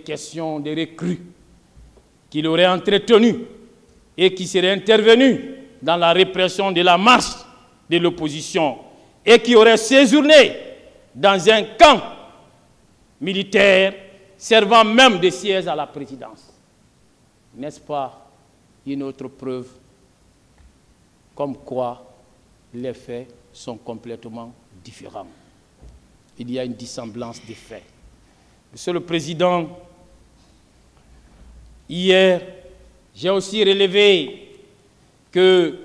question des recrues qu'il aurait entretenues et qui seraient intervenues dans la répression de la marche de l'opposition et qui auraient séjourné dans un camp militaire servant même de siège à la présidence. N'est-ce pas une autre preuve comme quoi les faits sont complètement différents? Il y a une dissemblance des faits. Monsieur le Président, hier, j'ai aussi relevé que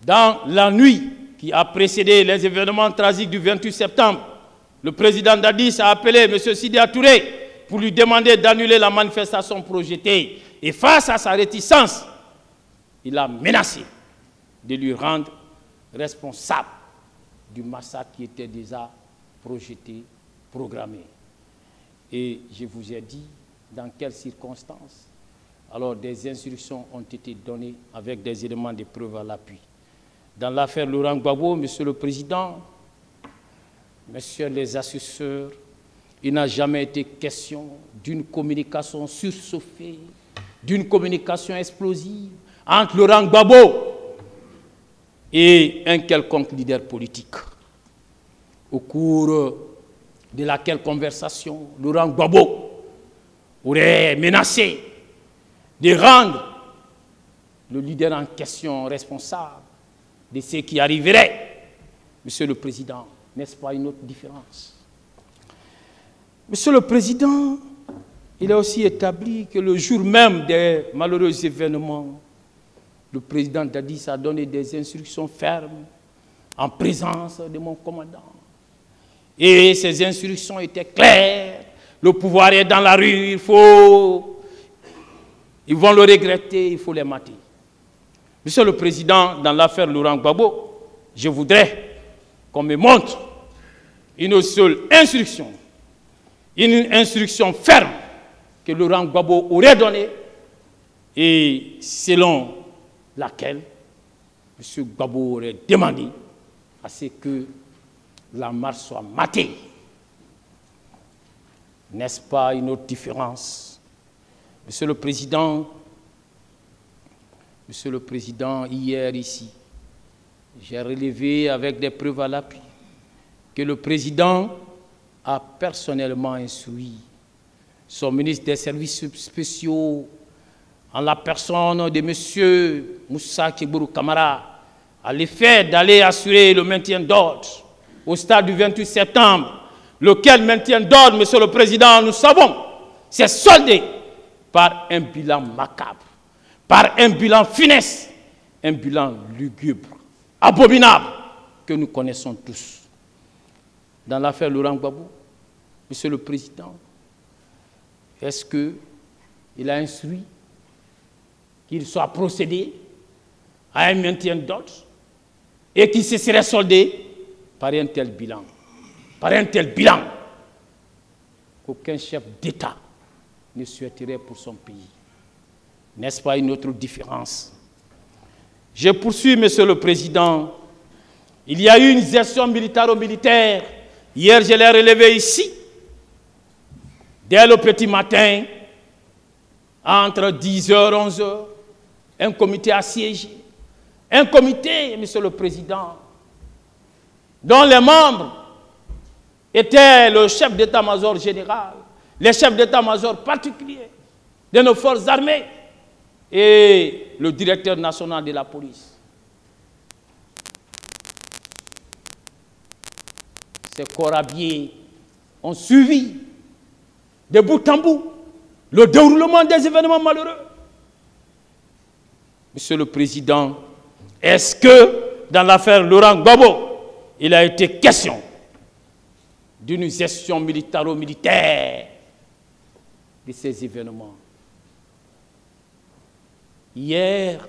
dans la nuit qui a précédé les événements tragiques du 28 septembre, le président Dadis a appelé M. Sidya Touré pour lui demander d'annuler la manifestation projetée. Et face à sa réticence, il a menacé de lui rendre responsable du massacre qui était déjà projeté, programmé. Et je vous ai dit dans quelles circonstances. Alors des instructions ont été données avec des éléments de preuve à l'appui. Dans l'affaire Laurent Gbagbo, Monsieur le Président, Messieurs les assesseurs, il n'a jamais été question d'une communication surchauffée, d'une communication explosive entre Laurent Gbagbo et un quelconque leader politique. Au cours de laquelle conversation, Laurent Gbagbo aurait menacé de rendre le leader en question responsable de ce qui arriverait. Monsieur le Président, n'est-ce pas une autre différence? Monsieur le Président, il a aussi établi que le jour même des malheureux événements, le président Dadis a donné des instructions fermes en présence de mon commandant. Et ces instructions étaient claires. Le pouvoir est dans la rue, ils vont le regretter, il faut les mater. Monsieur le Président, dans l'affaire Laurent Gbagbo, je voudrais qu'on me montre une seule instruction, une instruction ferme que Laurent Gbagbo aurait donnée et selon laquelle M. Gbagbo aurait demandé à ce que la marche soit matée. N'est-ce pas une autre différence? Monsieur le Président, hier ici, j'ai relevé avec des preuves à l'appui que le Président a personnellement instruit son ministre des Services spéciaux en la personne de M. Moussa Kebourou Kamara à l'effet d'aller assurer le maintien d'ordre au stade du 28 septembre, lequel maintien d'ordre, Monsieur le Président, nous savons, c'est soldé par un bilan macabre, par un bilan funeste, un bilan lugubre, abominable, que nous connaissons tous. Dans l'affaire Laurent Gbagbo, Monsieur le Président, est-ce qu'il a instruit qu'il soit procédé à un maintien d'ordre et qu'il se serait soldé par un tel bilan? Par un tel bilan qu'aucun chef d'État ne souhaiterait pour son pays. N'est-ce pas une autre différence? Je poursuis, Monsieur le Président. Il y a eu une gestion militaro-militaire. Hier, je l'ai relevé ici. Dès le petit matin, entre 10h et 11h, un comité assiégé. Un comité, Monsieur le Président, dont les membres étaient le chef d'état-major général, les chefs d'état-major particuliers de nos forces armées et le directeur national de la police. Ces corps habillés ont suivi de bout en bout le déroulement des événements malheureux. Monsieur le Président, est-ce que dans l'affaire Laurent Gbagbo, il a été question d'une gestion militaro-militaire de ces événements? Hier,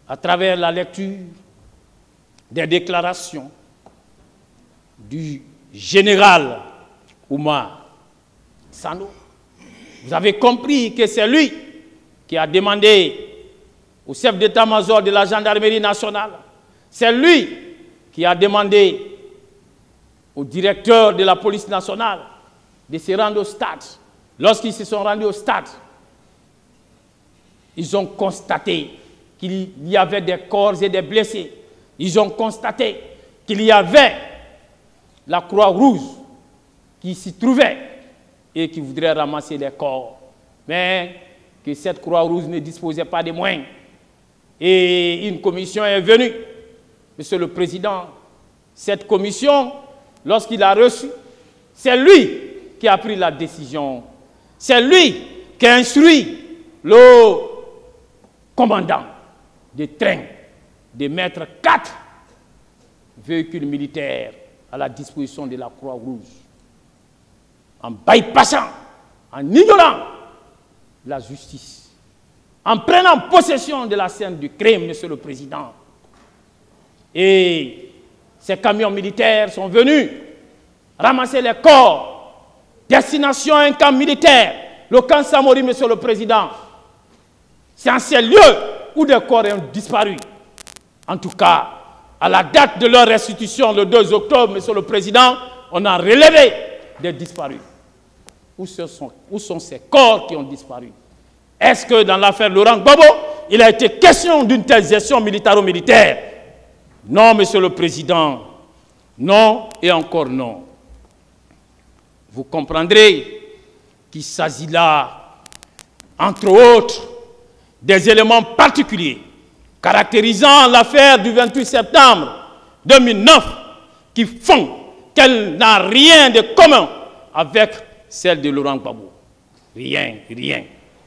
à travers la lecture des déclarations du général Oumar Sano, vous avez compris que c'est lui qui a demandé au chef d'état-major de la gendarmerie nationale, c'est lui qui a demandé au directeur de la police nationale de se rendre au stade. Lorsqu'ils se sont rendus au stade, ils ont constaté qu'il y avait des corps et des blessés. Ils ont constaté qu'il y avait la Croix-Rouge qui s'y trouvait et qui voudrait ramasser les corps. Mais que cette Croix-Rouge ne disposait pas de moyens. Et une commission est venue. Monsieur le Président, cette commission, lorsqu'il a reçu, c'est lui qui a pris la décision. C'est lui qui a instruit le commandant de train de mettre 4 véhicules militaires à la disposition de la Croix-Rouge, en bypassant, en ignorant la justice, en prenant possession de la scène du crime, Monsieur le Président. Et ces camions militaires sont venus ramasser les corps, destination à un camp militaire, le camp Samori, Monsieur le Président. C'est en ces lieux où des corps ont disparu. En tout cas, à la date de leur restitution, le 2 octobre, Monsieur le Président, on a relevé des disparus. Où sont ces corps qui ont disparu? Est-ce que dans l'affaire Laurent Gbagbo, il a été question d'une telle gestion militaro-militaire? Non, Monsieur le Président. Non et encore non. Vous comprendrez qu'il s'agit là, entre autres, des éléments particuliers caractérisant l'affaire du 28 septembre 2009 qui font qu'elle n'a rien de commun avec celle de Laurent Gbagbo. Rien, rien.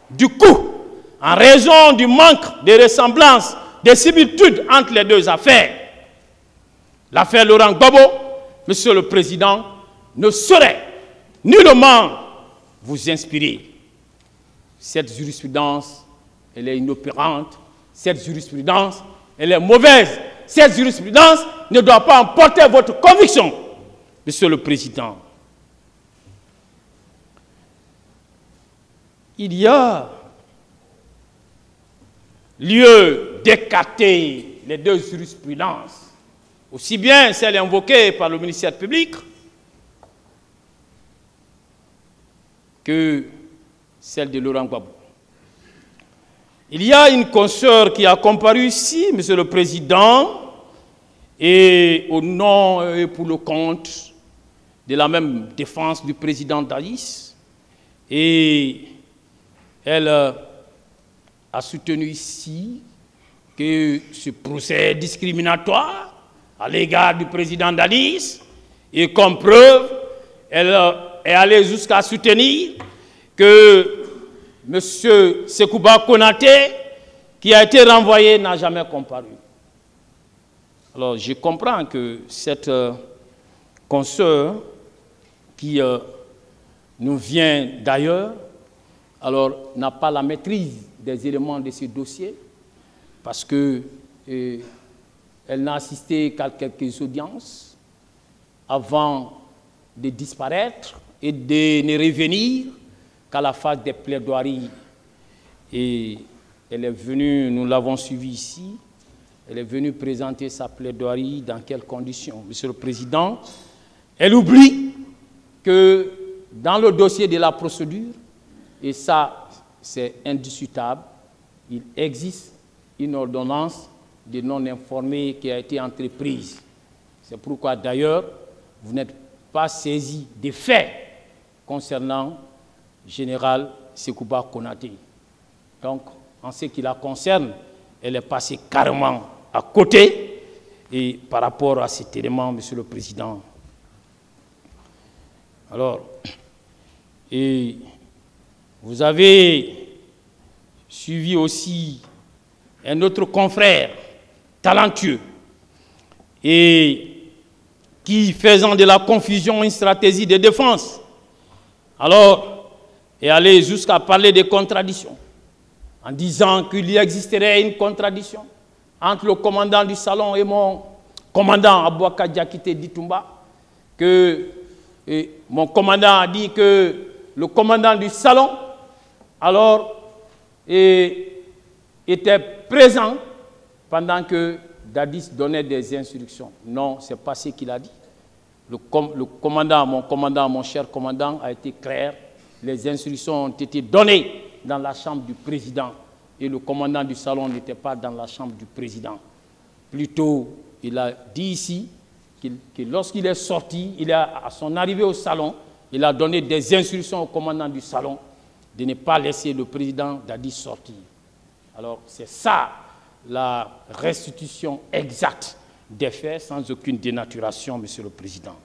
Du coup, en raison du manque de ressemblance, de similitudes entre les deux affaires, l'affaire Laurent Gbagbo, Monsieur le Président, ne saurait nullement vous inspirer. Cette jurisprudence, elle est inopérante. Cette jurisprudence, elle est mauvaise. Cette jurisprudence ne doit pas emporter votre conviction, Monsieur le Président. Il y a lieu d'écarter les deux jurisprudences, aussi bien celle invoquée par le ministère public que celle de Laurent Gbagbo. Il y a une consoeur qui a comparu ici, Monsieur le Président, et au nom et pour le compte de la même défense du président Daïs, et elle a soutenu ici que ce procès discriminatoire à l'égard du président Daïs, et comme preuve, elle est allée jusqu'à soutenir que M. Sekouba Konaté, qui a été renvoyé, n'a jamais comparu. Alors, je comprends que cette consoeur qui nous vient d'ailleurs, alors n'a pas la maîtrise des éléments de ce dossier, parce qu'elle n'a assisté qu'à quelques audiences avant de disparaître et de ne revenir qu'à la phase des plaidoiries. Et elle est venue, nous l'avons suivi ici, elle est venue présenter sa plaidoirie dans quelles conditions? Monsieur le Président, elle oublie que dans le dossier de la procédure, et ça c'est indiscutable, il existe une ordonnance de non-informé qui a été entreprise. C'est pourquoi d'ailleurs, vous n'êtes pas saisi des faits concernant Général Sekouba Konaté. Donc, en ce qui la concerne, elle est passée carrément à côté et par rapport à cet élément, Monsieur le Président. Alors, et vous avez suivi aussi un autre confrère talentueux et qui, faisant de la confusion une stratégie de défense, alors est allé jusqu'à parler de contradictions, en disant qu'il y existerait une contradiction entre le commandant du salon et mon commandant Abouaka Diakité Ditumba, que mon commandant a dit que le commandant du salon, alors, était présent pendant que Dadis donnait des instructions. Non, ce n'est pas ce qu'il a dit. mon commandant, mon cher commandant, a été clair. Les instructions ont été données dans la chambre du président. Et le commandant du salon n'était pas dans la chambre du président. Plutôt, il a dit ici que lorsqu'il est sorti, à son arrivée au salon, il a donné des instructions au commandant du salon de ne pas laisser le président Dadi sortir. Alors, c'est ça la restitution exacte des faits sans aucune dénaturation, Monsieur le Président.